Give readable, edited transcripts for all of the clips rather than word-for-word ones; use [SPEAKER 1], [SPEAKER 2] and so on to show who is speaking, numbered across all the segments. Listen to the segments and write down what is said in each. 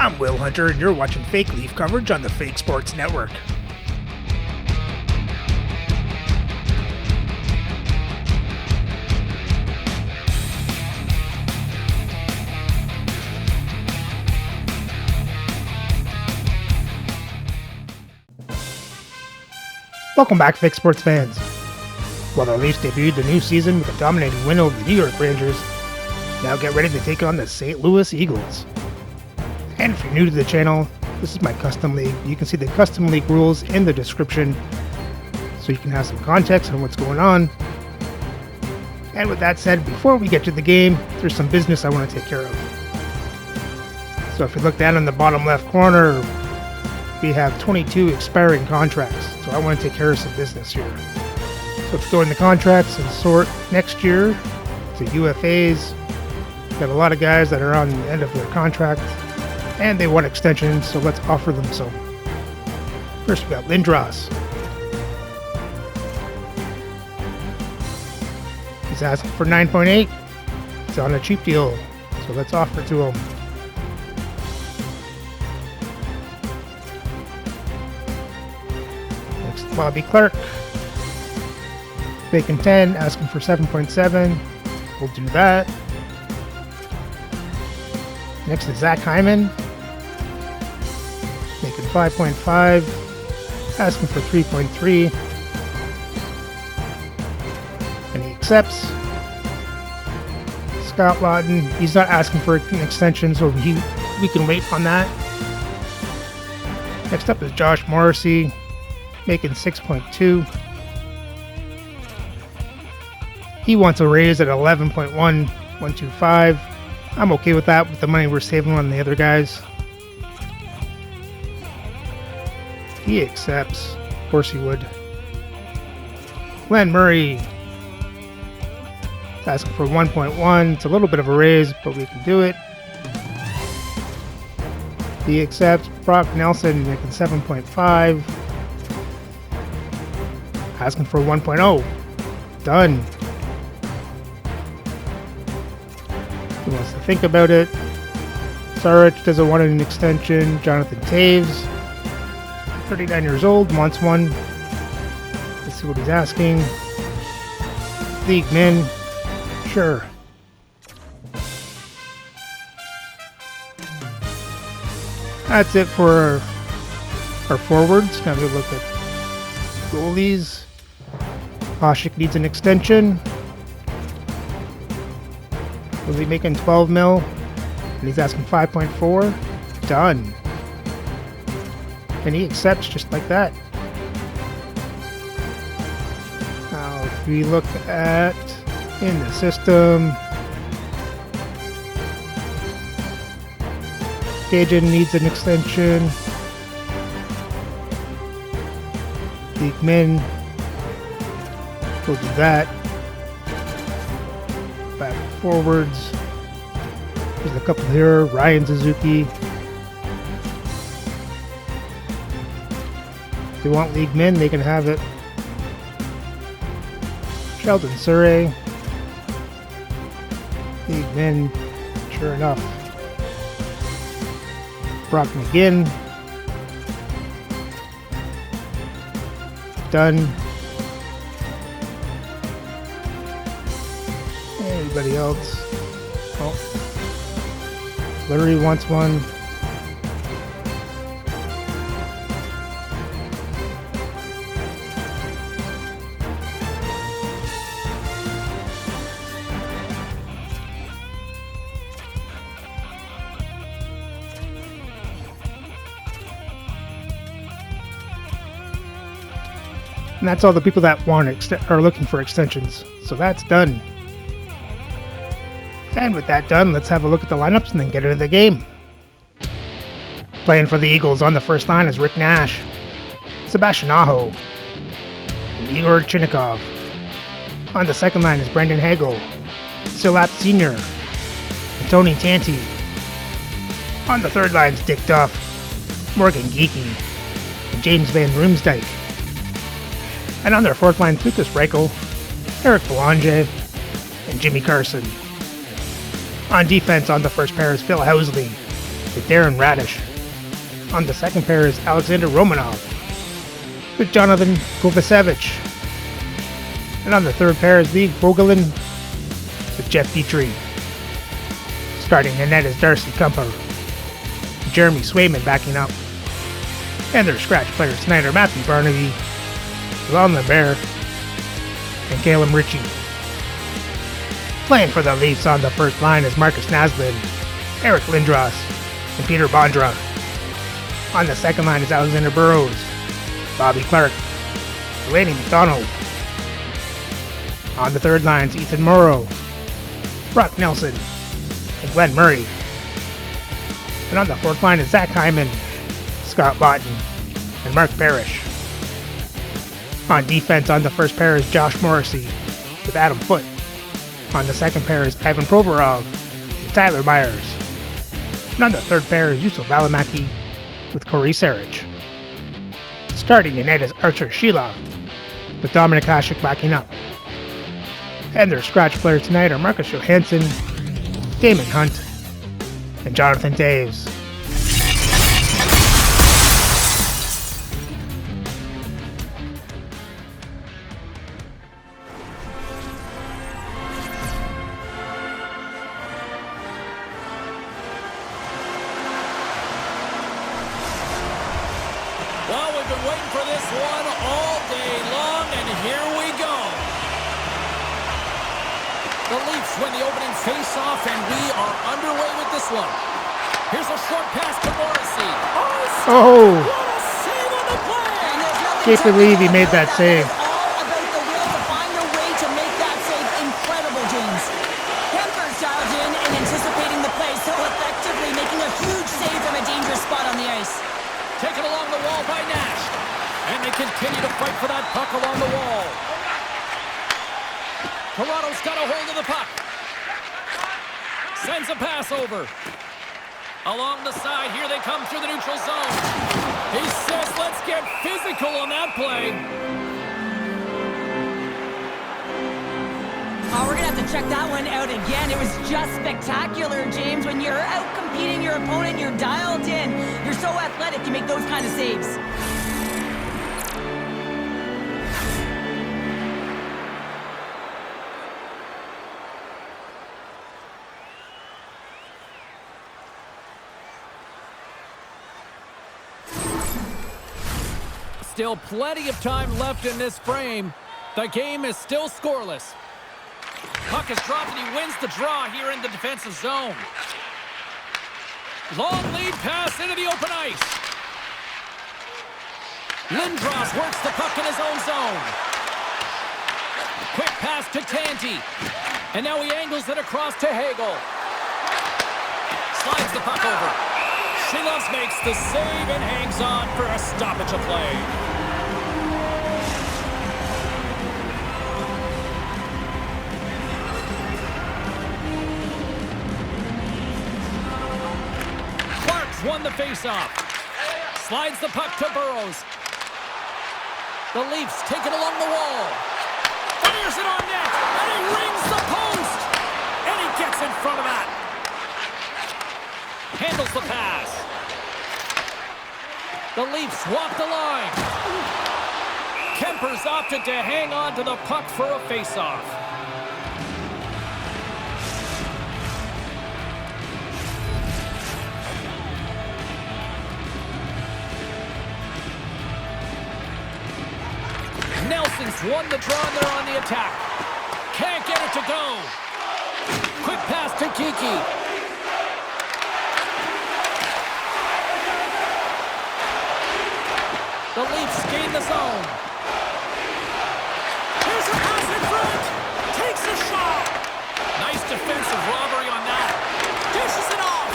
[SPEAKER 1] I'm Will Hunter, and you're watching Fake Leaf coverage on the Fake Sports Network. Welcome back, Fake Sports fans. Well, the Leafs debuted the new season with a dominating win over the New York Rangers. Now get ready to take on the St. Louis Eagles. And if you're new to the channel, this is my custom league. You can see the custom league rules in the description so you can have some context on what's going on. And with that said, before we get to the game, there's some business I want to take care of. So if you look down in the bottom left corner, we have 22 expiring contracts. So I want to take care of some business here. So if you go in the contracts and sort next year to UFAs, we have a lot of guys that are on the end of their contract and they want extensions, so let's offer them some. First we got Lindros. He's asking for 9.8. He's on a cheap deal, so let's offer to him. Next, Bobby Clark. Making 10, asking for 7.7. We'll do that. Next is Zach Hyman. Making 5.5. Asking for 3.3. And he accepts. Scott Lawton, he's not asking for an extension, so we can wait on that. Next up is Josh Morrissey. Making 6.2. He wants a raise at 11.125. I'm okay with that with the money we're saving on the other guys. He accepts. Of course he would. Glenn Murray. Asking for 1.1. It's a little bit of a raise, but we can do it. He accepts. Brock Nelson making 7.5. Asking for 1.0. Done. He wants to think about it. Sarich doesn't want an extension. Jonathan Taves, 39 years old, wants one. Let's see what he's asking. League min, sure. That's it for our forwards. Now we look at goalies. Hasek needs an extension. Was he making 12 mil? And he's asking 5.4. Done. And he accepts just like that. Now, if we look at in the system, Cajun needs an extension. League min. We'll do that. Back forwards. There's a couple here. Ryan Suzuki. If they want league min, they can have it. Sheldon Surrey. League min. Sure enough. Brock McGinn. Done. Anybody else? Oh. Larry wants one. And that's all the people that are looking for extensions. So that's done. And with that done, let's have a look at the lineups and then get into the game. Playing for the Eagles on the first line is Rick Nash, Sebastian Aho, and Igor Chinnikov. On the second line is Brendan Hagel, Silat Sr., and Tony Tanti. On the third line is Dick Duff, Morgan Geeky, and James Van Riemsdyk. And on their fourth line, Lucas Reichel, Eric Belanger, and Jimmy Carson. On defense on the first pair is Phil Housley, with Darren Radish. On the second pair is Alexander Romanov with Jonathan Kovacevic. And on the third pair is Lee Vogelin with Jeff Dietrich. Starting in net is Darcy Kumper, Jeremy Swayman backing up. And their scratch players tonight are Matthew Barnaby, Lon Lambert, and Caleb Ritchie. Playing for the Leafs on the first line is Marcus Naslin, Eric Lindros, and Peter Bondra. On the second line is Alexander Burrows, Bobby Clark, Delaney McDonald. On the third line is Ethan Morrow, Brock Nelson, and Glenn Murray. And on the fourth line is Zach Hyman, Scott Botten, and Mark Parrish. On defense on the first pair is Josh Morrissey with Adam Foote. On the second pair is Ivan Provorov and Tyler Myers. And on the third pair is Yusuf Valimaki with Corey Sarich. Starting in net is Archer Sheila with Dominic Hasek backing up. And their scratch players tonight are Marcus Johansson, Damon Hunt, and Jonathan Taves.
[SPEAKER 2] Well, we've been waiting for this one all day long, and here we go. The Leafs win the opening face-off, and we are underway with this one. Here's a short pass to Morrissey.
[SPEAKER 1] Oh!
[SPEAKER 2] What a save on the play!
[SPEAKER 1] Can't believe he made that save.
[SPEAKER 3] All about the will to find a way to make that save incredible, James. Kemper's dialed in and anticipating the play, so effectively making a huge save from a dangerous spot on the ice.
[SPEAKER 2] Taken along the wall by Nash. And they continue to fight for that puck along the wall. Toronto's got a hold of the puck. Sends a pass over. Along the side, here they come through the neutral zone. He says, let's get physical on that play.
[SPEAKER 3] Oh, we're going to have to check that one out again. It was just spectacular, James. When you're out competing your opponent, you're dialed in. You're so athletic, you make those kind of saves.
[SPEAKER 2] Still plenty of time left in this frame. The game is still scoreless. Puck is dropped and he wins the draw here in the defensive zone. Long lead pass into the open ice. Lindros works the puck in his own zone. Quick pass to Tanti. And now he angles it across to Hagel. Slides the puck over. Shilovs makes the save and hangs on for a stoppage of play. Won the faceoff. Slides the puck to Burrows. The Leafs take it along the wall. Fires it on net. And he rings the post. And he gets in front of that. Handles the pass. The Leafs walk the line. Kemper's opted to hang on to the puck for a faceoff. Nelson's won the draw and they're on the attack. Can't get it to go. Quick pass to Kiki. The Leafs gain the zone. Here's a pass in front. Takes a shot. Nice defensive robbery on that. Dishes it off.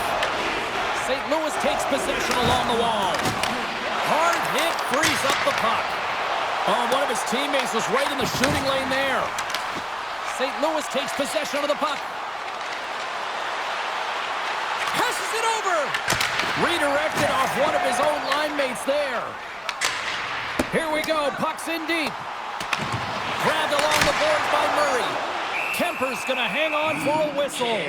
[SPEAKER 2] St. Louis takes possession along the wall. Hard hit frees up the puck. Oh, one of his teammates was right in the shooting lane there. St. Louis takes possession of the puck. Passes it over. Redirected off one of his own line mates there. Here we go. Puck's in deep. Grabbed along the boards by Murray. Kemper's going to hang on for a whistle.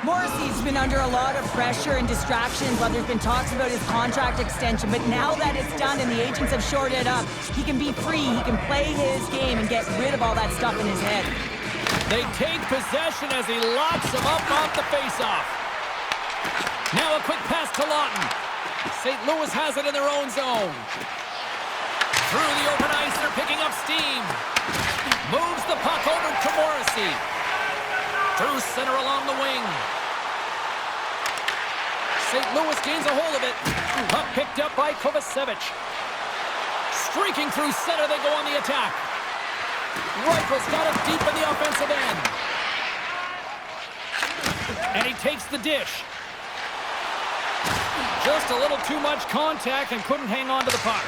[SPEAKER 3] Morrissey's been under a lot of pressure and distractions while there's been talks about his contract extension, but now that it's done and the agents have shored it up, he can be free, he can play his game and get rid of all that stuff in his head.
[SPEAKER 2] They take possession as he locks him up off the faceoff. Now a quick pass to Lawton. St. Louis has it in their own zone. Through the open ice, they're picking up steam. Moves the puck over to Morrissey. Through center along the wing. St. Louis gains a hold of it. Puck picked up by Kovacevic. Streaking through center, they go on the attack. Reichel's got it deep in the offensive end. And he takes the dish. Just a little too much contact and couldn't hang on to the puck.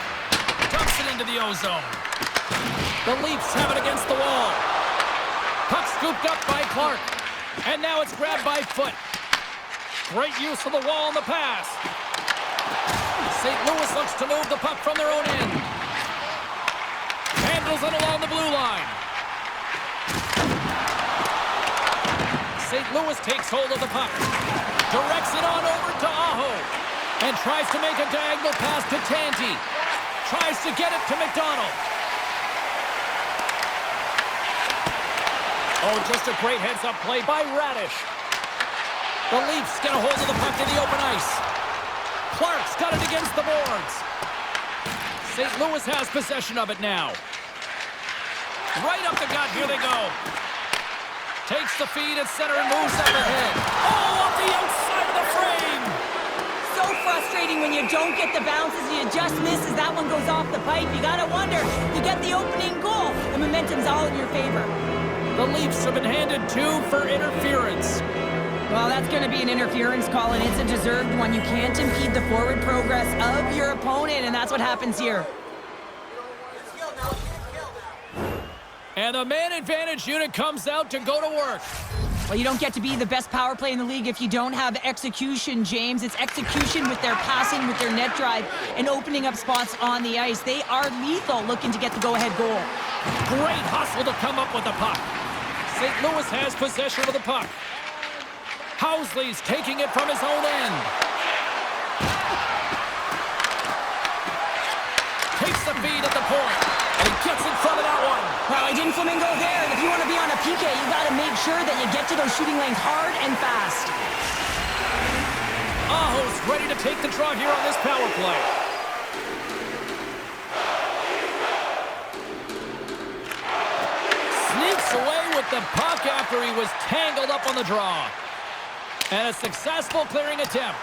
[SPEAKER 2] Dumps it into the O-zone. The Leafs have it against the wall. Puck scooped up by Clark. And now it's grabbed by Foot. Great use of the wall on the pass. St. Louis looks to move the puck from their own end. Handles it along the blue line. St. Louis takes hold of the puck. Directs it on over to Aho. And tries to make a diagonal pass to Tanti. Tries to get it to McDonald. Oh, just a great heads-up play by Radish. The Leafs get a hold of the puck in the open ice. Clark's got it against the boards. St. Louis has possession of it now. Right up the gut, here they go. Takes the feed at center and moves up ahead. Oh, off the outside of the frame!
[SPEAKER 3] So frustrating when you don't get the bounces and you just miss as that one goes off the pipe. You gotta wonder, you get the opening goal, the momentum's all in your favor.
[SPEAKER 2] The Leafs have been handed 2 for interference.
[SPEAKER 3] Well, that's going to be an interference call, and it's a deserved one. You can't impede the forward progress of your opponent, and that's what happens here.
[SPEAKER 2] And the man advantage unit comes out to go to work.
[SPEAKER 3] Well, you don't get to be the best power play in the league if you don't have execution, James. It's execution with their passing, with their net drive, and opening up spots on the ice. They are lethal looking to get the go-ahead goal.
[SPEAKER 2] Great hustle to come up with the puck. St. Louis has possession of the puck. Housley's taking it from his own end. Takes the feed at the point. And he gets in front of that one.
[SPEAKER 3] Well, he didn't flamingo there. And if you want to be on a PK, you got to make sure that you get to those shooting lanes hard and fast.
[SPEAKER 2] Aho's ready to take the draw here on this power play. Sneaks away with the puck after he was tangled up on the draw. And a successful clearing attempt.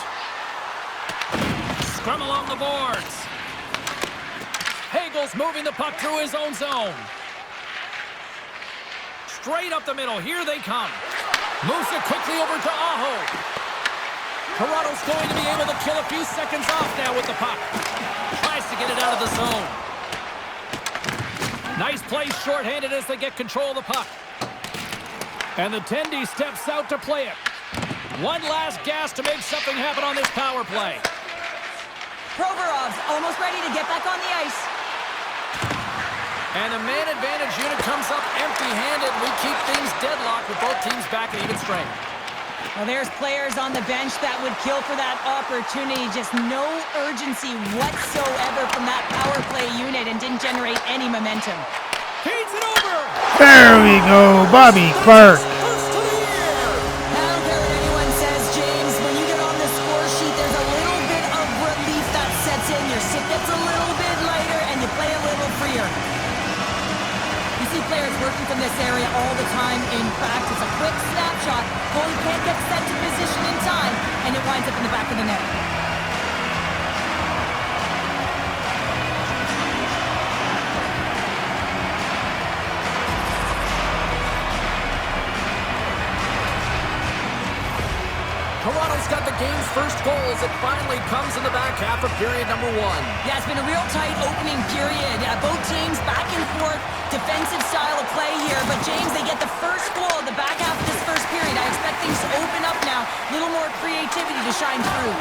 [SPEAKER 2] Scrum along the boards. Hagel's moving the puck through his own zone. Straight up the middle. Here they come. Moves it quickly over to Aho. Toronto's going to be able to kill a few seconds off now with the puck. Tries to get it out of the zone. Nice play shorthanded as they get control of the puck. And the Tendy steps out to play it. One last gas to make something happen on this power play.
[SPEAKER 3] Provorov's almost ready to get back on the ice.
[SPEAKER 2] And the man advantage unit comes up empty-handed. We keep things deadlocked with both teams back at even strength.
[SPEAKER 3] Well, there's players on the bench that would kill for that opportunity. Just no urgency whatsoever from that power play unit and didn't generate any momentum.
[SPEAKER 2] Feeds it over!
[SPEAKER 1] There we go, Bobby Clark.
[SPEAKER 3] Players working from this area all the time in practice. A quick snapshot, goalie can't get set to position in time, and it winds up in the back of the net.
[SPEAKER 2] Toronto's got the game's first goal as it finally comes in the back half of period number 1.
[SPEAKER 3] Yeah, it's been a real tight opening period. Both teams back and forth, defensive style of play here. But James, they get the first goal in the back half of this first period. I expect things to open up now. A little more creativity to shine through.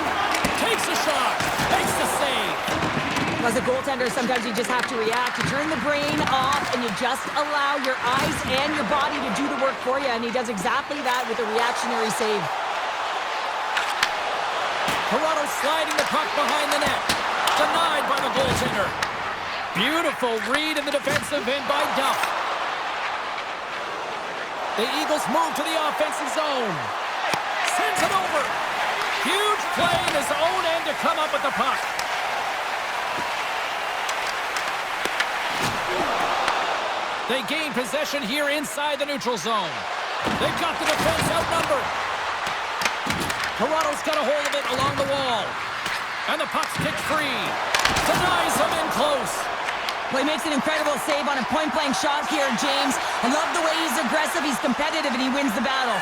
[SPEAKER 2] Takes a shot. Makes the save.
[SPEAKER 3] As a goaltender, sometimes you just have to react. You turn the brain off and you just allow your eyes and your body to do the work for you, and he does exactly that with a reactionary save.
[SPEAKER 2] Toronto sliding the puck behind the net. Denied by the goaltender. Beautiful read in the defensive end by Duff. The Eagles move to the offensive zone. Sends it over. Huge play in his own end to come up with the puck. They gain possession here inside the neutral zone. They've got the defense outnumbered. Toronto's got a hold of it along the wall. And the puck's kicked free. Denies him in close.
[SPEAKER 3] Well, he makes an incredible save on a point-blank shot here, James. I love the way he's aggressive, he's competitive, and he wins the battle.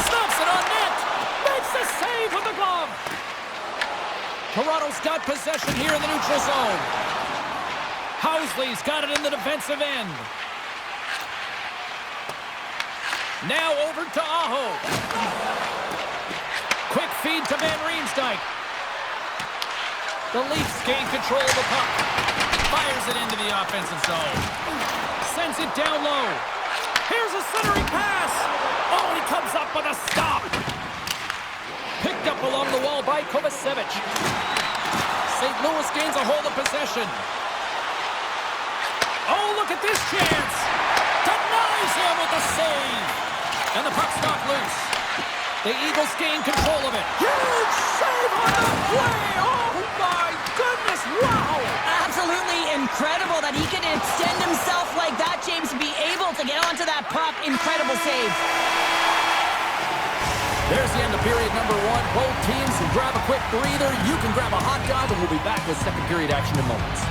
[SPEAKER 2] Stops it on net. Makes the save with the glove. Toronto's got possession here in the neutral zone. Housley's got it in the defensive end. Now over to Aho. Quick feed to Van Riemsdyk. The Leafs gain control of the puck. Fires it into the offensive zone. Sends it down low. Here's a centering pass. Oh, he comes up with a stop. Picked up along the wall by Kovacevic. St. Louis gains a hold of possession. Oh, look at this chance. Denies him with the save. And the puck's knocked loose. The Eagles gain control of it. Huge save on the play. Oh, my goodness. Wow.
[SPEAKER 3] Absolutely incredible that he can extend himself like that, James, to be able to get onto that puck. Incredible save.
[SPEAKER 2] There's the end of period number one. Both teams can grab a quick breather. You can grab a hot dog, and we'll be back with second period action in moments.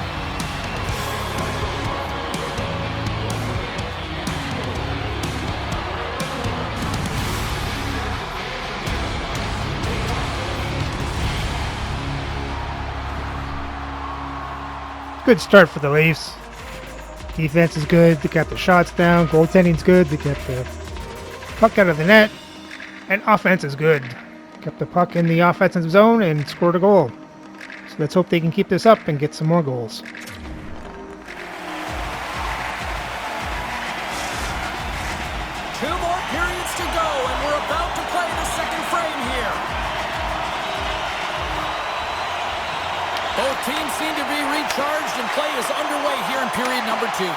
[SPEAKER 1] Good start for the Leafs. Defense is good. They got the shots down. Goaltending's good. They got the puck out of the net. And offense is good. Kept the puck in the offensive zone and scored a goal. So let's hope they can keep this up and get some more goals.
[SPEAKER 2] Two more periods to go, and we're about to play the second frame here. Both teams seem to be recharged, and play is underway here in period number two.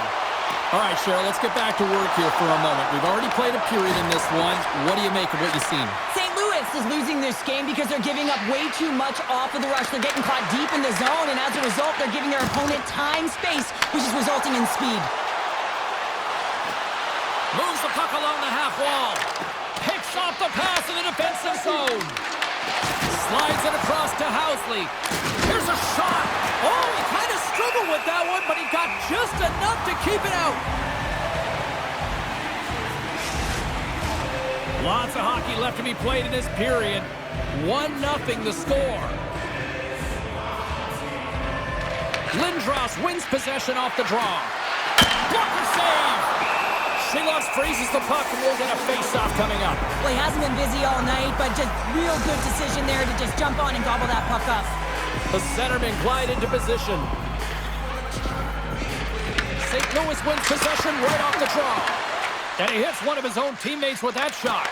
[SPEAKER 2] All right, Cheryl, let's get back to work here for a moment. We've already played a period in this one. What do you make of what you've seen?
[SPEAKER 3] St. Louis is losing this game because they're giving up way too much off of the rush. They're getting caught deep in the zone, and as a result, they're giving their opponent time, space, which is resulting in speed.
[SPEAKER 2] Moves the puck along the half wall. Picks off the pass in the defensive zone. Slides it across to Housley. Here's a shot. Oh, he kind of struggled with that one, but he got just enough to keep it out. Lots of hockey left to be played in this period. 1-0 the score. Lindros wins possession off the draw. Blocker save. Sheloff freezes the puck, and we'll get a face-off coming up.
[SPEAKER 3] Well, he hasn't been busy all night, but just real good decision there to just jump on and gobble that puck up.
[SPEAKER 2] The centerman glide into position. St. Louis wins possession right off the draw. And he hits one of his own teammates with that shot.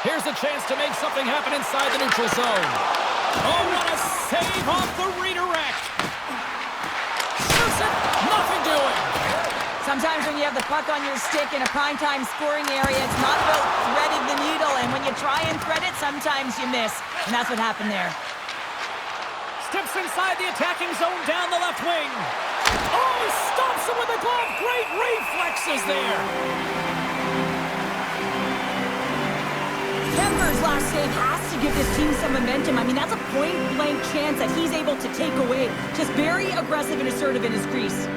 [SPEAKER 2] Here's a chance to make something happen inside the neutral zone. Oh, what a save off the redirect. Shoots it, nothing doing.
[SPEAKER 3] Sometimes when you have the puck on your stick in a prime-time scoring area, it's not about threading the needle, and when you try and thread it, sometimes you miss. And that's what happened there.
[SPEAKER 2] Steps inside the attacking zone down the left wing. Oh, he stops him with a glove. Great reflexes there.
[SPEAKER 3] Denver's last save has to give this team some momentum. I mean, that's a point-blank chance that he's able to take away. Just very aggressive and assertive in his crease.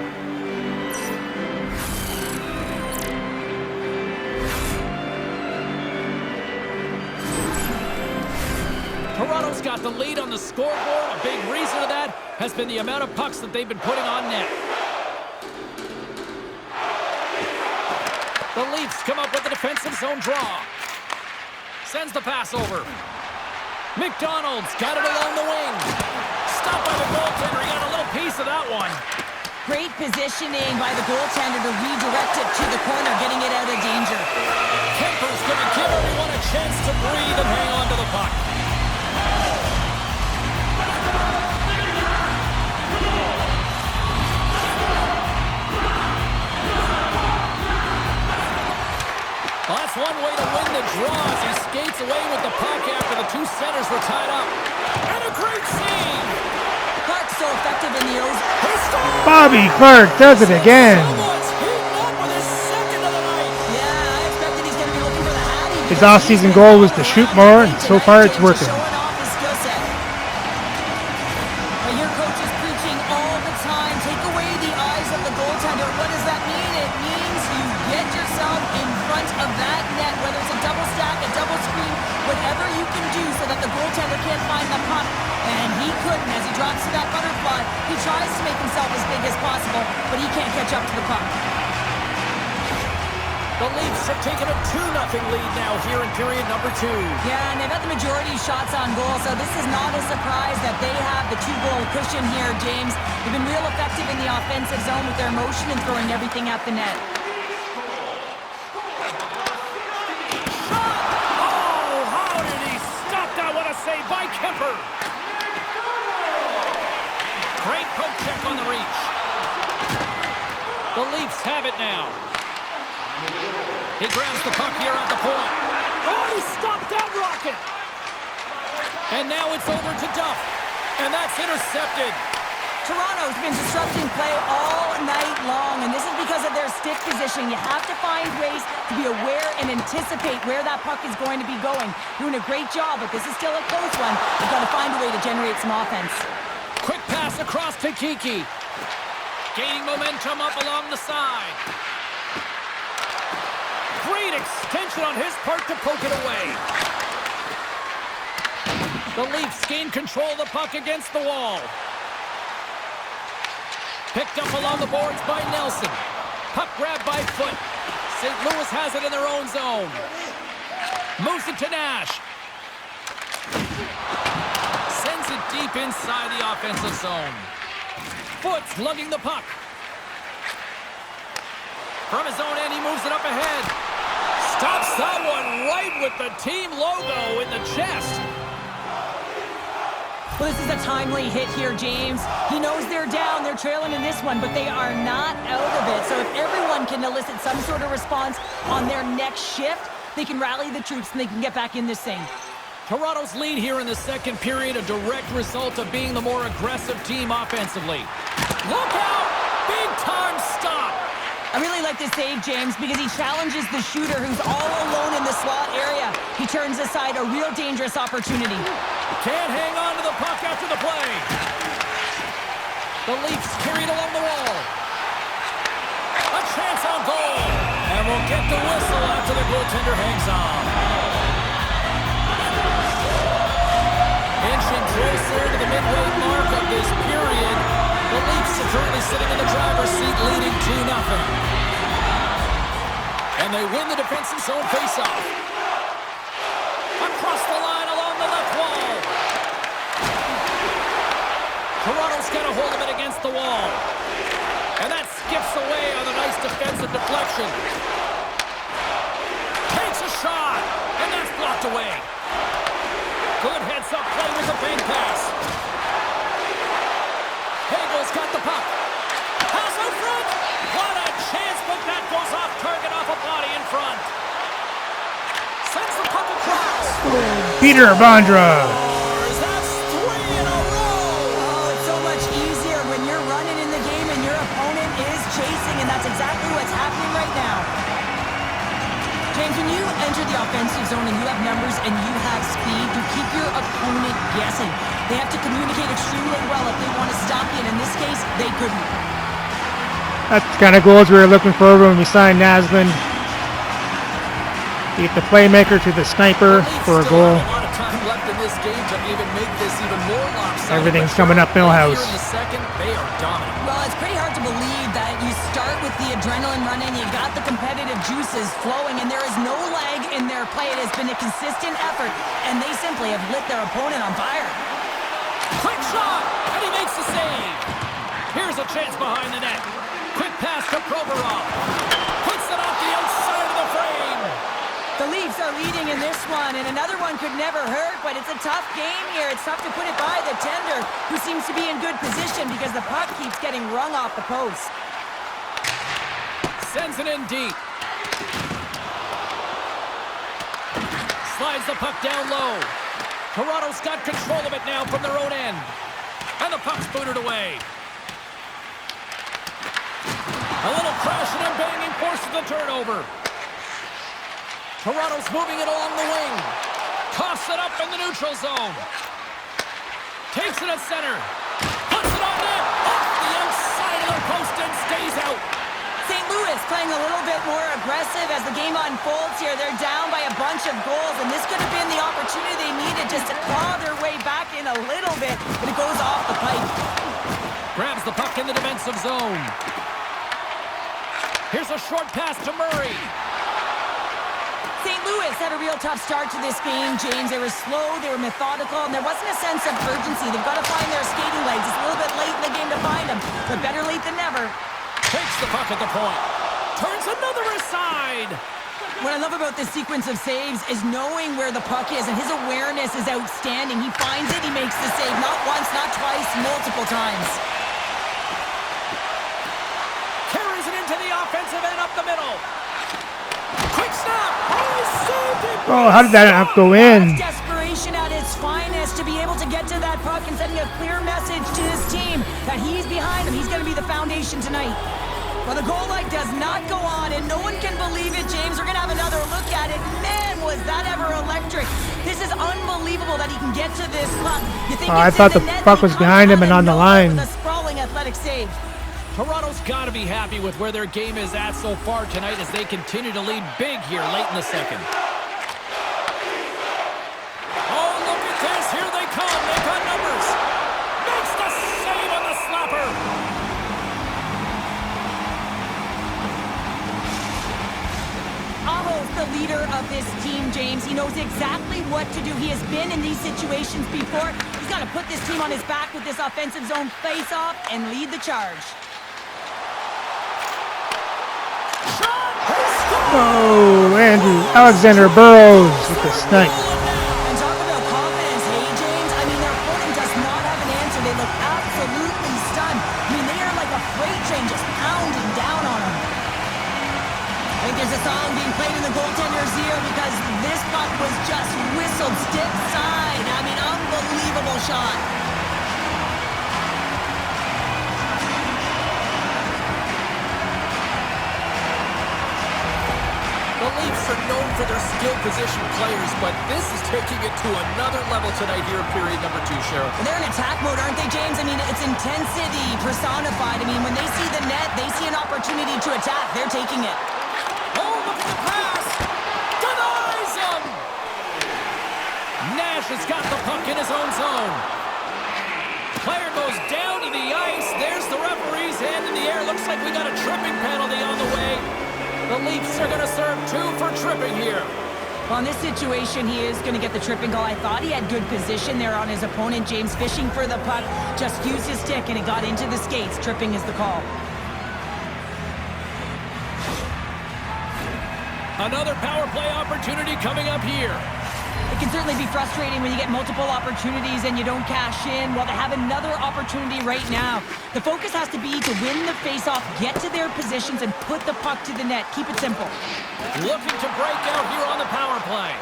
[SPEAKER 2] Toronto's got the lead on the scoreboard. A big reason of that has been the amount of pucks that they've been putting on net. The Leafs come up with a defensive zone draw. Sends the pass over. McDonald's got it along the wing. Stopped by the goaltender. He got a little piece of that one.
[SPEAKER 3] Great positioning by the goaltender to redirect it to the corner, getting it out of danger.
[SPEAKER 2] Kemper's going to give everyone a chance to breathe and hang on to the puck. Well, that's one way to win the draw as he skates away with the puck after the two centers were tied up. And a great save!
[SPEAKER 3] Clark's so effective in the O's.
[SPEAKER 1] Bobby Clark does it again.
[SPEAKER 2] Someone's heating up with his second of the night.
[SPEAKER 3] Yeah, I expected he's going to be looking for the Hattie.
[SPEAKER 1] His off-season goal was to shoot more, and so far it's working.
[SPEAKER 3] Showing off his skill set. But your coach is preaching all the time. Take away the eyes of the goaltender. What does that mean? It means you get yourself in front of that net, whether it's a double stack, a double screen, whatever you can do so that the goaltender can't find the puck. And he couldn't as he drops to that butterfly. He tries to make himself as big as possible, but he can't catch up to the puck.
[SPEAKER 2] The Leafs have taken a 2-0 lead now here in period number 2.
[SPEAKER 3] Yeah, and they've got the majority of shots on goal, so this is not a surprise that they have the 2-goal cushion here, James. They've been real effective in the offensive zone with their motion and throwing everything at the net.
[SPEAKER 2] Oh, how did he stop that? What a save by Kemper. Great poke check on the reach. The Leafs have it now. He grabs the puck here at the point. Oh, he stopped that rocket! And now it's over to Duff. And that's intercepted.
[SPEAKER 3] Toronto's been disrupting play all night long, and this is because of their stick position. You have to find ways to be aware and anticipate where that puck is going to be going. Doing a great job, but this is still a close one. You've got to find a way to generate some offense.
[SPEAKER 2] Quick pass across to Kiki. Gaining momentum up along the side. Great extension on his part to poke it away. The Leafs gain control of the puck against the wall. Picked up along the boards by Nelson. Puck grabbed by Foot. St. Louis has it in their own zone. Moves it to Nash. Sends it deep inside the offensive zone. Foot's lugging the puck. From his own end, he moves it up ahead. Stops that one right with the team logo in the chest.
[SPEAKER 3] Well, this is a timely hit here, James. He knows they're down, they're trailing in this one, but they are not out of it. So if everyone can elicit some sort of response on their next shift, they can rally the troops and they can get back in this thing.
[SPEAKER 2] Toronto's lead here in the second period, a direct result of being the more aggressive team offensively. Look out! Big time stop!
[SPEAKER 3] I really like this save, James, because he challenges the shooter who's all alone in the slot area. He turns aside a real dangerous opportunity.
[SPEAKER 2] Can't hang on to the puck after the play. The Leafs carried along the wall. A chance on goal. And we'll get the whistle after the goaltender hangs on. Inching closer to the midway mark of this period. The Leafs are currently sitting in the driver's seat, leading 2-0. And they win the defensive zone faceoff. Across the line along the left wall. Toronto's got a hold of it against the wall. And that skips away on a nice defensive deflection. Takes a shot. And that's blocked away. Good heads-up play with the bank pass. Hagel's got the puck. Pass out front. What a chance, but that goes off target off a body in front. Sends the puck across.
[SPEAKER 1] Peter Bondra.
[SPEAKER 2] That's 3 in a row.
[SPEAKER 3] Oh, it's so much easier when you're running in the game and your opponent is chasing, and that's exactly what's happening right now. James, when you enter the offensive zone and you have numbers and you have speed, you keep your opponent guessing. They have to communicate extremely well if they want to stop you, and in this case, they couldn't.
[SPEAKER 1] That's the kind of goals we were looking for when we signed Naslund. Beat the playmaker to the sniper for a goal.
[SPEAKER 2] A lot of time left in this game to even make this even more lopsided.
[SPEAKER 1] Everything's coming up Millhouse.
[SPEAKER 2] Here in the second, they are dominant.
[SPEAKER 3] Well, it's pretty hard to believe that you start with the adrenaline running, you got the competitive juices flowing, and there is no lag in their play. It has been a consistent effort, and they simply have lit their opponent on fire.
[SPEAKER 2] Quick shot, and he makes the save. Here's a chance behind the net. Quick pass to Provorov. Puts it off the outside of the frame.
[SPEAKER 3] The Leafs are leading in this one, and another one could never hurt, but it's a tough game here. It's tough to put it by the tender, who seems to be in good position because the puck keeps getting rung off the post.
[SPEAKER 2] Sends it in deep. Slides the puck down low. Toronto's got control of it now from their own end. And the puck's booted away. A little crashing and banging forces the turnover. Toronto's moving it along the wing. Toss it up in the neutral zone. Takes it at center. Puts it on net. Off the outside of the post and stays out.
[SPEAKER 3] St. Louis playing a little bit more aggressive as the game unfolds here. They're down by a bunch of goals, and this could have been the opportunity they needed just to claw their way back in a little bit, but it goes off the pipe.
[SPEAKER 2] Grabs the puck in the defensive zone. Here's a short pass to Murray.
[SPEAKER 3] St. Louis had a real tough start to this game, James. They were slow, they were methodical, and there wasn't a sense of urgency. They've got to find their skating legs. It's a little bit late in the game to find them, but better late than never.
[SPEAKER 2] Takes the puck at the point. Turns another aside.
[SPEAKER 3] What I love about this sequence of saves is knowing where the puck is, and his awareness is outstanding. He finds it, he makes the save. Not once, not twice, multiple times.
[SPEAKER 2] Carries it into the offensive end up the middle. Quick snap. Oh, saved it.
[SPEAKER 1] Oh, how did that not go in?
[SPEAKER 3] That's desperation at its finest to be able to get to that puck and sending a clear message to his team that he's behind him. He's going to be the foundation tonight. Well, the goal light does not go on, and no one can believe it, James. We're going to have another look at it. Man, was that ever electric. This is unbelievable that he can get to this puck. You think
[SPEAKER 1] I thought the puck was behind him and on the line.
[SPEAKER 3] With a sprawling athletic save.
[SPEAKER 2] Toronto's got to be happy with where their game is at so far tonight as they continue to lead big here late in the second. Oh, look at this. Here they come. They've got numbers. Makes the save on the slapper.
[SPEAKER 3] Aho's the leader of this team, James. He knows exactly what to do. He has been in these situations before. He's got to put this team on his back with this offensive zone face-off and lead the charge.
[SPEAKER 1] Oh, Andrew Alexander Burrows with the snipe.
[SPEAKER 3] And talk about confidence, hey, James? I mean, their opponent does not have an answer. They look absolutely stunned. I mean, they are like a freight train just pounding down on them. I think there's a song being played in the goaltender's ear because this puck was just whistled stiff side. I mean, unbelievable shot.
[SPEAKER 2] The Leafs are known for their skilled position players, but this is taking it to another level tonight here in period number 2, Cheryl.
[SPEAKER 3] They're in attack mode, aren't they, James? I mean, it's intensity personified. I mean, when they see the net, they see an opportunity to attack. They're taking it.
[SPEAKER 2] Oh, look at the pass! Denies him! Nash has got the puck in his own zone. Player goes down to the ice. There's the referee's hand in the air. Looks like we got a tripping penalty on the way. The Leafs are going to serve 2 for tripping here.
[SPEAKER 3] Well, in this situation, he is going to get the tripping goal. I thought he had good position there on his opponent. James fishing for the puck, just used his stick, and it got into the skates. Tripping is the call.
[SPEAKER 2] Another power play opportunity coming up here.
[SPEAKER 3] It can certainly be frustrating when you get multiple opportunities and you don't cash in. Well, they have another opportunity right now. The focus has to be to win the faceoff, get to their positions, and put the puck to the net. Keep it simple.
[SPEAKER 2] Looking to break out here on the power play.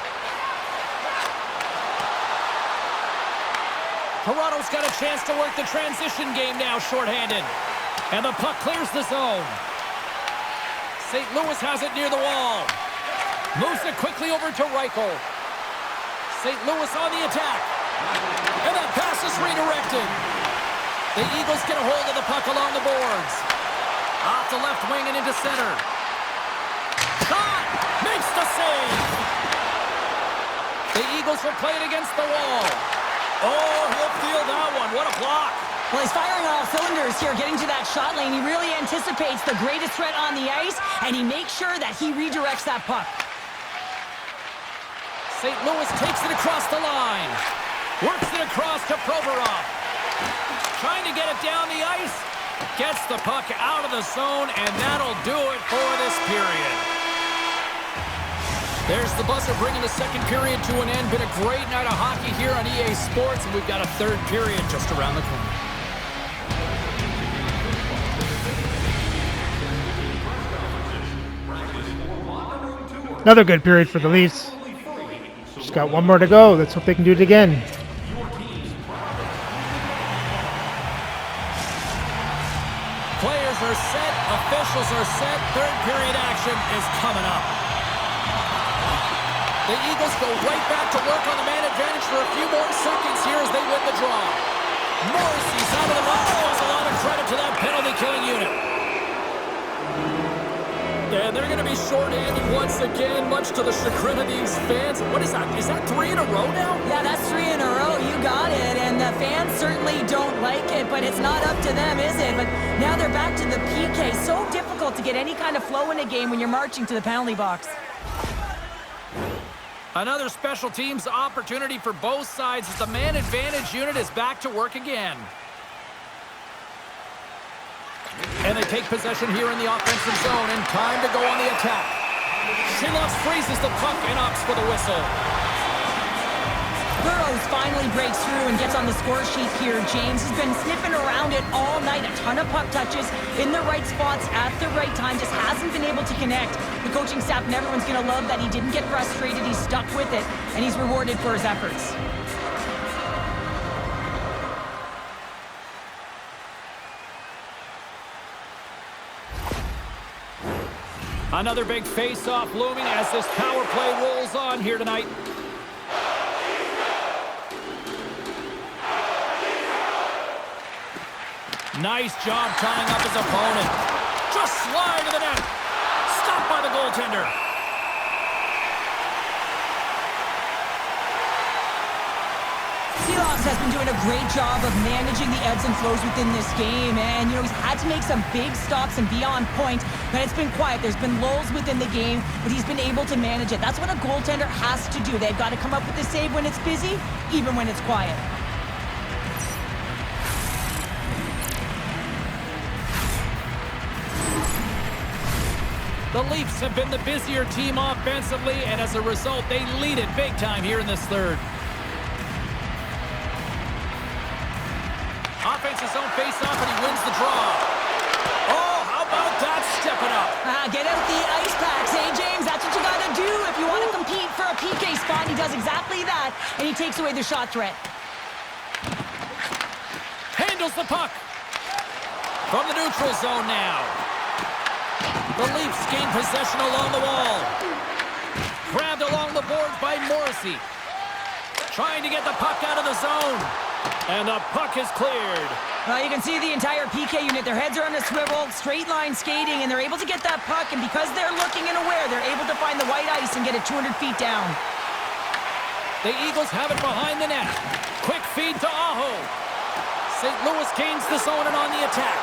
[SPEAKER 2] Toronto's got a chance to work the transition game now, shorthanded. And the puck clears the zone. St. Louis has it near the wall. Moves it quickly over to Reichel. St. Louis on the attack. And that pass is redirected. The Eagles get a hold of the puck along the boards. Off the left wing and into center. Shot! Makes the save! The Eagles will play it against the wall. Oh, he'll feel that one. What a block.
[SPEAKER 3] Well, he's firing on all cylinders here, getting to that shot lane. He really anticipates the greatest threat on the ice, and he makes sure that he redirects that puck.
[SPEAKER 2] St. Louis takes it across the line. Works it across to Provorov. Trying to get it down the ice. Gets the puck out of the zone, and that'll do it for this period. There's the buzzer bringing the second period to an end. Been a great night of hockey here on EA Sports, and we've got a third period just around the corner.
[SPEAKER 1] Another good period for the Leafs. Just got one more to go. Let's hope they can do it again.
[SPEAKER 2] Players are set. Officials are set. Third period action is coming up. The Eagles go right back to work on the man advantage for a few more seconds here as they win the draw. Morrissey's out of the line. There's a lot of credit to that penalty-killing unit. And they're going to be short-handed once again, much to the chagrin of these fans. What is that? Is that 3 in a row now?
[SPEAKER 3] Yeah, that's 3 in a row. You got it. And the fans certainly don't like it, but it's not up to them, is it? But now they're back to the PK. So difficult to get any kind of flow in a game when you're marching to the penalty box.
[SPEAKER 2] Another special teams opportunity for both sides as the man advantage unit is back to work again. And they take possession here in the offensive zone, and time to go on the attack. Shilovs freezes the puck and opts for the whistle.
[SPEAKER 3] Burrows finally breaks through and gets on the score sheet here. James has been sniffing around it all night. A ton of puck touches in the right spots at the right time. Just hasn't been able to connect. The coaching staff and everyone's going to love that he didn't get frustrated. He stuck with it, and he's rewarded for his efforts.
[SPEAKER 2] Another big face-off looming as this power play rolls on here tonight. Nice job tying up his opponent. Just slide to the net. Stopped by the goaltender.
[SPEAKER 3] Shilovs has been doing a great job of managing the ebbs and flows within this game, and he's had to make some big stops and be on point, but it's been quiet. There's been lulls within the game, but he's been able to manage it. That's what a goaltender has to do. They've got to come up with a save when it's busy, even when it's quiet.
[SPEAKER 2] The Leafs have been the busier team offensively, and as a result, they lead it big time here in this third. Offensive zone face-off, and he wins the draw. Oh, how about that stepping up?
[SPEAKER 3] Get out the ice packs, hey, James? That's what you got to do if you want to compete for a PK spot. He does exactly that, and he takes away the shot threat.
[SPEAKER 2] Handles the puck. From the neutral zone now. The Leafs gain possession along the wall. Grabbed along the boards by Morrissey. Trying to get the puck out of the zone. And the puck is cleared.
[SPEAKER 3] Well, you can see the entire PK unit. Their heads are on a swivel, straight line skating, and they're able to get that puck. And because they're looking and aware, they're able to find the white ice and get it 200 feet down.
[SPEAKER 2] The Eagles have it behind the net. Quick feed to Aho. St. Louis gains the zone and on the attack.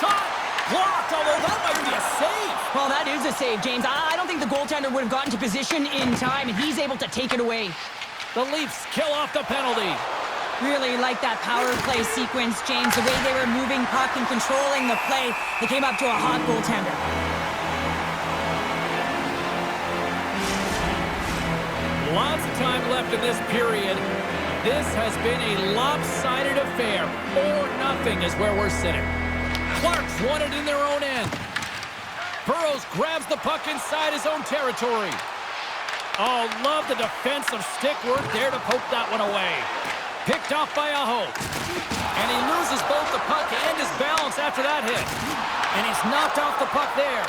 [SPEAKER 2] Shot blocked, although that might be a save.
[SPEAKER 3] Well, that is a save, James. I don't think the goaltender would have gotten to position in time, and he's able to take it away.
[SPEAKER 2] The Leafs kill off the penalty.
[SPEAKER 3] Really like that power play sequence, James. The way they were moving puck and controlling the play, they came up to a hot goaltender.
[SPEAKER 2] Lots of time left in this period. This has been a lopsided affair. 4-0 is where we're sitting. Clark's won it in their own end. Burrows grabs the puck inside his own territory. Oh, love the defensive stick work there to poke that one away. Picked off by Aho. And he loses both the puck and his balance after that hit. And he's knocked off the puck there.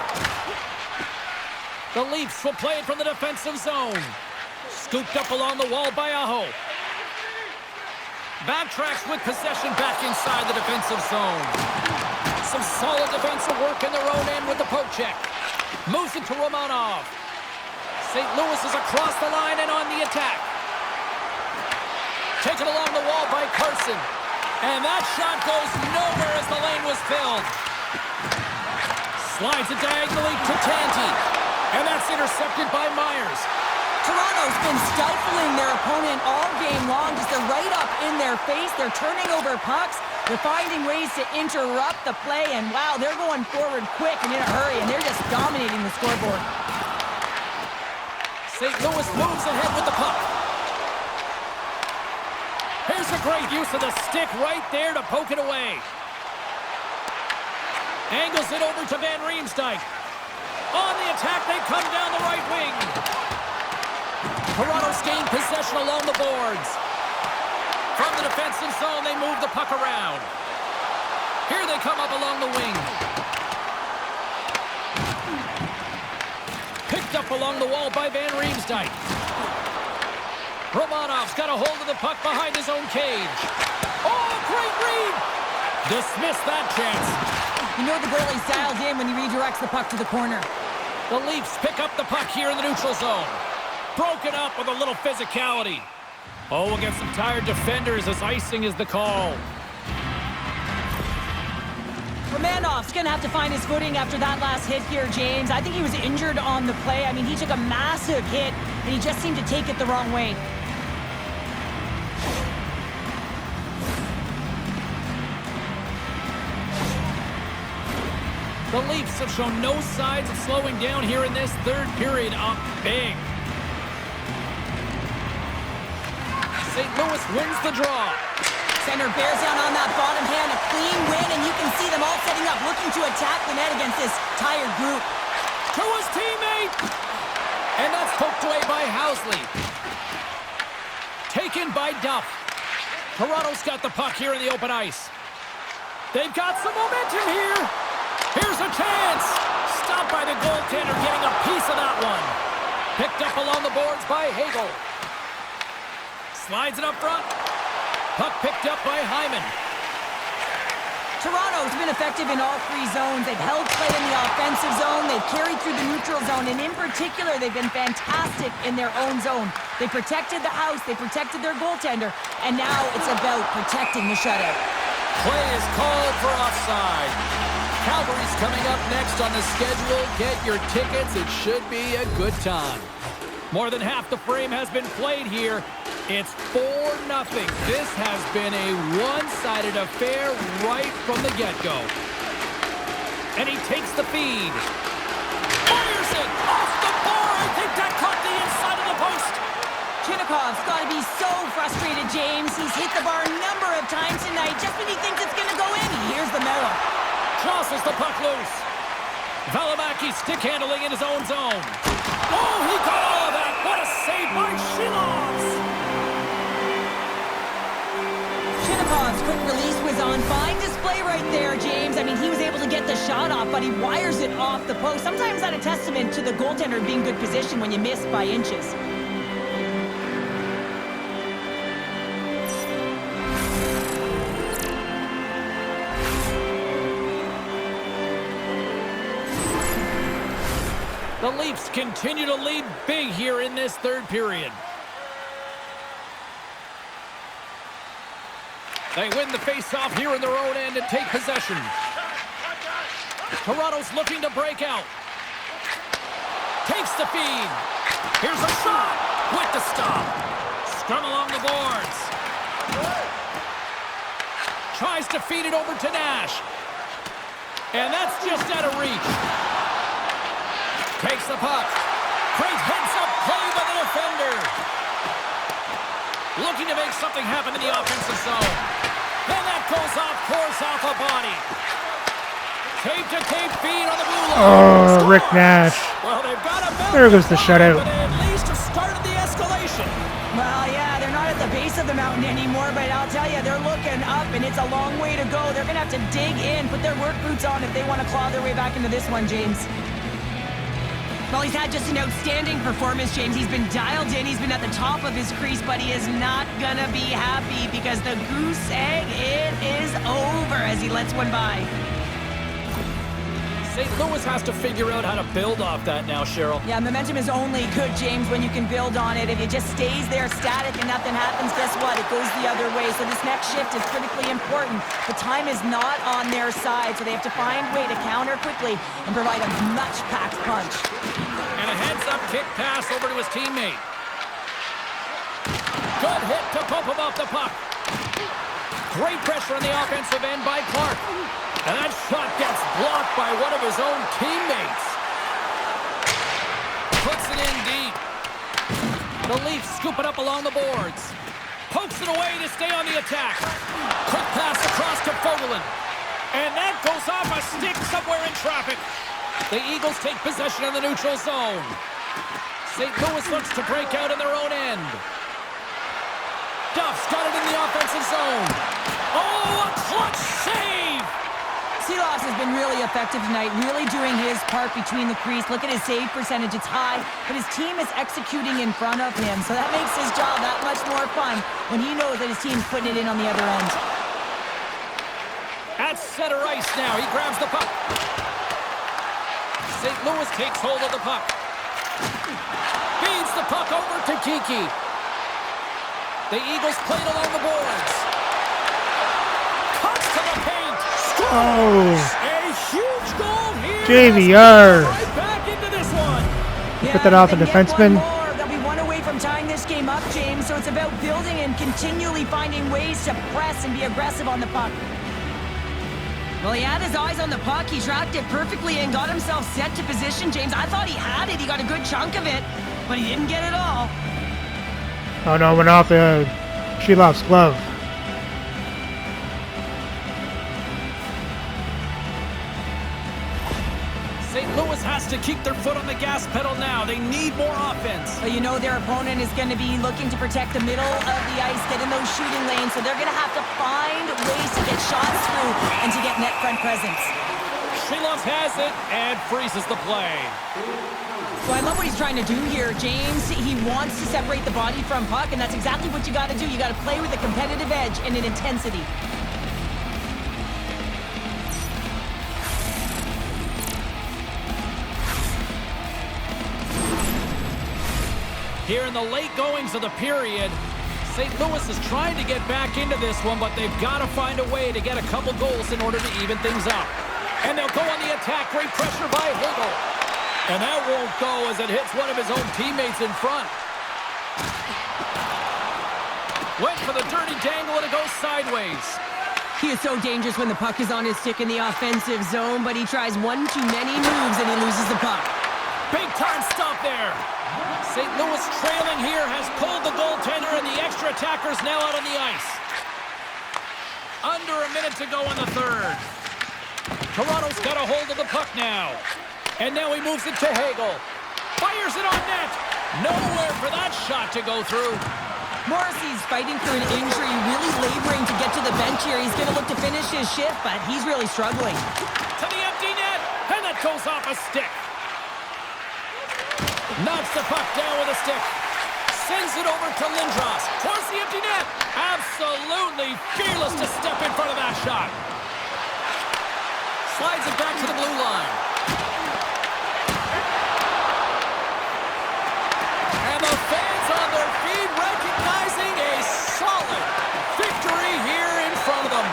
[SPEAKER 2] The Leafs will play it from the defensive zone. Scooped up along the wall by Aho. Backtracks with possession back inside the defensive zone. Some solid defensive work in their own end with the poke check. Moves it to Romanov. St. Louis is across the line and on the attack. Taken along the wall by Carson. And that shot goes nowhere as the lane was filled. Slides it diagonally to Tanti. And that's intercepted by Myers.
[SPEAKER 3] Toronto's been stifling their opponent all game long. Just they're right up in their face. They're turning over pucks. They're finding ways to interrupt the play, and wow, they're going forward quick and in a hurry, and they're just dominating the scoreboard.
[SPEAKER 2] St. Louis moves ahead with the puck. Here's a great use of the stick right there to poke it away. Angles it over to Van Riemsdyk. On the attack, they come down the right wing. Toronto's gained possession along the boards. From the defensive zone, they move the puck around. Here they come up along the wing. Picked up along the wall by Van Riemsdyk. Romanov's got a hold of the puck behind his own cage. Oh, great read! Dismissed that chance.
[SPEAKER 3] You know the goalie's dialed in when he redirects the puck to the corner.
[SPEAKER 2] The Leafs pick up the puck here in the neutral zone. Broken up with a little physicality. Oh, against some tired defenders as icing is the call.
[SPEAKER 3] Romanov's going to have to find his footing after that last hit here, James. I think he was injured on the play. I mean, he took a massive hit, and he just seemed to take it the wrong way.
[SPEAKER 2] The Leafs have shown no signs of slowing down here in this third period. Up big. St. Louis wins the draw.
[SPEAKER 3] Center bears down on that bottom hand, a clean win, and you can see them all setting up, looking to attack the net against this tired group.
[SPEAKER 2] To his teammate! And that's poked away by Housley. Taken by Duff. Toronto's got the puck here in the open ice. They've got some momentum here. Here's a chance. Stopped by the goaltender, getting a piece of that one. Picked up along the boards by Hagel. Slides it up front. Puck picked up by Hyman.
[SPEAKER 3] Toronto's been effective in all three zones. They've held play in the offensive zone. They've carried through the neutral zone. And in particular, they've been fantastic in their own zone. They protected the house. They protected their goaltender. And now it's about protecting the shutout.
[SPEAKER 2] Play is called for offside. Calgary's coming up next on the schedule. Get your tickets. It should be a good time. More than half the frame has been played here. It's 4-0. This has been a one-sided affair right from the get-go. And he takes the feed. Fires it off the bar. I think that caught the inside of the post.
[SPEAKER 3] Chinnikov's got to be so frustrated, James. He's hit the bar a number of times tonight. Just when he thinks it's going to go in, he hears the metal.
[SPEAKER 2] Tosses the puck loose. Valimaki stick handling in his own zone. Oh, he got all of that. What a save by Shilovs.
[SPEAKER 3] Chinnikov's quick release was on fine display right there, James. I mean, he was able to get the shot off, but he wires it off the post. Sometimes that's a testament to the goaltender being good position when you miss by inches.
[SPEAKER 2] The Leafs continue to lead big here in this third period. They win the face-off here in their own end and take possession. Toronto's looking to break out. Takes the feed. Here's a shot with the stop. Scrum along the boards. Tries to feed it over to Nash. And that's just out of reach. Takes the puck. Great heads-up play by the defender. Looking to make something happen in the offensive zone. And that goes off course off a body. Tape-to-tape feed on the blue line.
[SPEAKER 1] Oh, Rick Nash.
[SPEAKER 2] Well, they've got a
[SPEAKER 1] There goes the shutout.
[SPEAKER 2] But they at least have started the escalation.
[SPEAKER 3] Well, yeah, they're not at the base of the mountain anymore, but I'll tell you, they're looking up, and it's a long way to go. They're going to have to dig in, put their work boots on if they want to claw their way back into this one, James. Well, he's had just an outstanding performance, James. He's been dialed in. He's been at the top of his crease, but he is not going to be happy because the goose egg, it is over as he lets one by.
[SPEAKER 2] St. Louis has to figure out how to build off that now, Cheryl.
[SPEAKER 3] Yeah, momentum is only good, James, when you can build on it. If it just stays there static and nothing happens, guess what? It goes the other way. So this next shift is critically important. The time is not on their side, so they have to find a way to counter quickly and provide a much-packed punch.
[SPEAKER 2] And a heads-up kick pass over to his teammate. Good hit to pump him off the puck. Great pressure on the offensive end by Clark. And that shot gets blocked by one of his own teammates. Puts it in deep. The Leafs scoop it up along the boards. Pokes it away to stay on the attack. Quick pass across to Fogelin. And that goes off a stick somewhere in traffic. The Eagles take possession of the neutral zone. St. Louis looks to break out in their own end. Duff's got it in the offensive zone. Oh, a clutch save!
[SPEAKER 3] Silas has been really effective tonight, really doing his part between the crease. Look at his save percentage, it's high, but his team is executing in front of him, so that makes his job that much more fun when he knows that his team's putting it in on the other end.
[SPEAKER 2] At center ice now, he grabs the puck. St. Louis takes hold of the puck. Feeds the puck over to Kiki. The Eagles played along the boards. Cuts to the paint. Scores!
[SPEAKER 1] Oh.
[SPEAKER 2] A huge goal here.
[SPEAKER 1] JVR.
[SPEAKER 2] Right back into this one.
[SPEAKER 1] Put that off a defenseman.
[SPEAKER 3] They'll be one away from tying this game up, James, so it's about building and continually finding ways to press and be aggressive on the puck. Well, he had his eyes on the puck. He tracked it perfectly and got himself set to position, James. I thought he had it. He got a good chunk of it, but he didn't get it all.
[SPEAKER 1] Oh no, went off Shilov's glove.
[SPEAKER 2] St. Louis has to keep their foot on the gas pedal now. They need more offense.
[SPEAKER 3] But you know their opponent is going to be looking to protect the middle of the ice, get in those shooting lanes, so they're going to have to find ways to get shots through and to get net front presence.
[SPEAKER 2] Shilov has it and freezes the play.
[SPEAKER 3] So I love what he's trying to do here, James. He wants to separate the body from puck, and that's exactly what you got to do. You got to play with a competitive edge and an intensity.
[SPEAKER 2] Here in the late goings of the period, St. Louis is trying to get back into this one, but they've got to find a way to get a couple goals in order to even things up. And they'll go on the attack. Great pressure by Hagel. And that won't go as it hits one of his own teammates in front. Went for the dirty dangle and it goes sideways.
[SPEAKER 3] He is so dangerous when the puck is on his stick in the offensive zone, but he tries one too many moves and he loses the puck.
[SPEAKER 2] Big time stop there. St. Louis trailing here has pulled the goaltender and the extra attackers now out on the ice. Under a minute to go in the third. Toronto's got a hold of the puck now. And now he moves it to Hagel. Fires it on net. Nowhere for that shot to go through.
[SPEAKER 3] Morrissey's fighting through an injury, really laboring to get to the bench here. He's going to look to finish his shift, but he's really struggling.
[SPEAKER 2] To the empty net. And that goes off a stick. Knocks the puck down with a stick. Sends it over to Lindros. Towards the empty net. Absolutely fearless to step in front of that shot. Slides it back to the blue line. And the fans on their feet recognizing a solid victory here in front of them.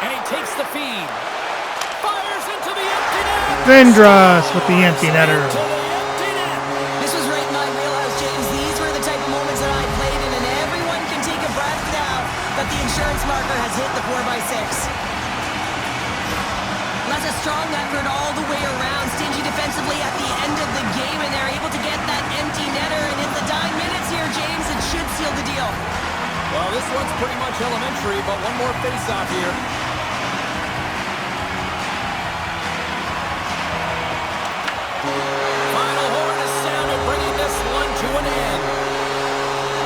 [SPEAKER 2] And he takes the feed. Fires into the empty net.
[SPEAKER 1] Lindros with the empty netter.
[SPEAKER 3] This was right in my wheelhouse, James. These were the type of moments that I played in, and everyone can take a breath now that the insurance marker has hit the 4x6. That's a strong effort all the way around. Stingy defensively at the end of the game, and they're able to get that empty netter. And in the dying minutes here, James, it should seal the deal.
[SPEAKER 2] Well, this one's pretty much elementary, but one more face-off here. Final horn is sounded, bringing this one to an end.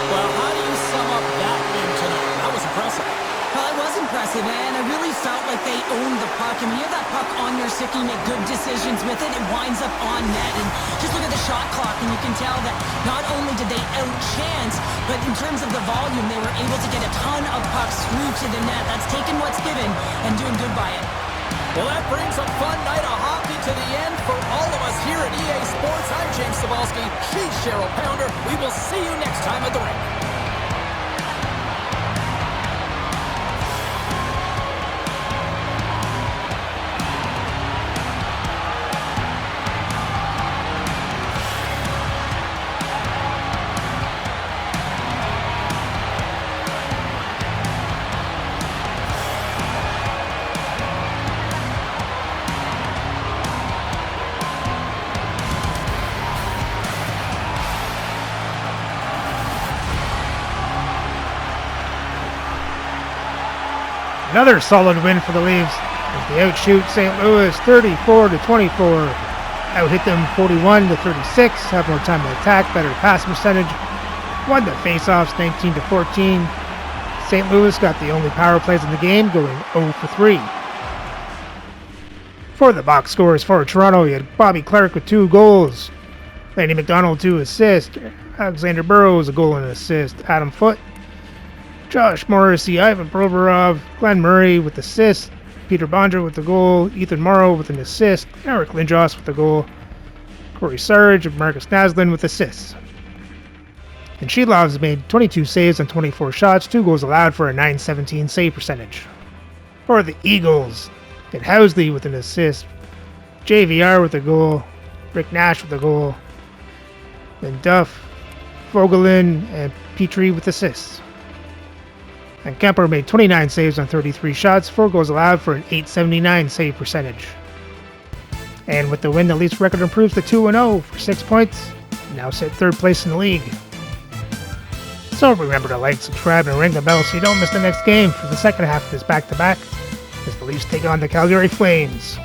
[SPEAKER 2] Well, how do you sum up that win tonight? That was impressive.
[SPEAKER 3] Well, it was impressive, man. I really felt like they owned the puck. And when you have that puck on your stick, you make good decisions with it. It winds up on net. And just look at the shot clock, and you can tell that not only did they outchance, but in terms of the volume, they were able to get a ton of pucks through to the net. That's taking what's given and doing good by it.
[SPEAKER 2] Well, that brings a fun night of hockey to the end for all of us here at EA Sports. I'm James Cebulski. She's Cheryl Pounder. We will see you next time at the rink.
[SPEAKER 1] Another solid win for the Leafs as they outshoot St. Louis 34-24. Out-hit them 41-36, have more time to attack, better pass percentage, won the face-offs 19-14. St. Louis got the only power plays in the game, going 0 for 3. For the box scores for Toronto, you had Bobby Clarke with 2 goals, Lanny McDonald 2 assists, Alexander Burrows a goal and an assist, Adam Foote, Josh Morrissey, Ivan Provorov, Glenn Murray with assists, Peter Bondra with the goal, Ethan Morrow with an assist, Eric Lindros with the goal, Corey Sarge and Marcus Naslin with assists. And Sheelovs made 22 saves on 24 shots, 2 goals allowed for a .917 save percentage. For the Eagles, had Housley with an assist, JVR with a goal, Rick Nash with a goal, then Duff, Vogelin, and Petrie with assists. And Kemper made 29 saves on 33 shots, 4 goals allowed for an .879 save percentage. And with the win, the Leafs record improves to 2-0 for 6 points, now sit 3rd place in the league. So remember to like, subscribe, and ring the bell so you don't miss the next game for the second half of this back-to-back as the Leafs take on the Calgary Flames.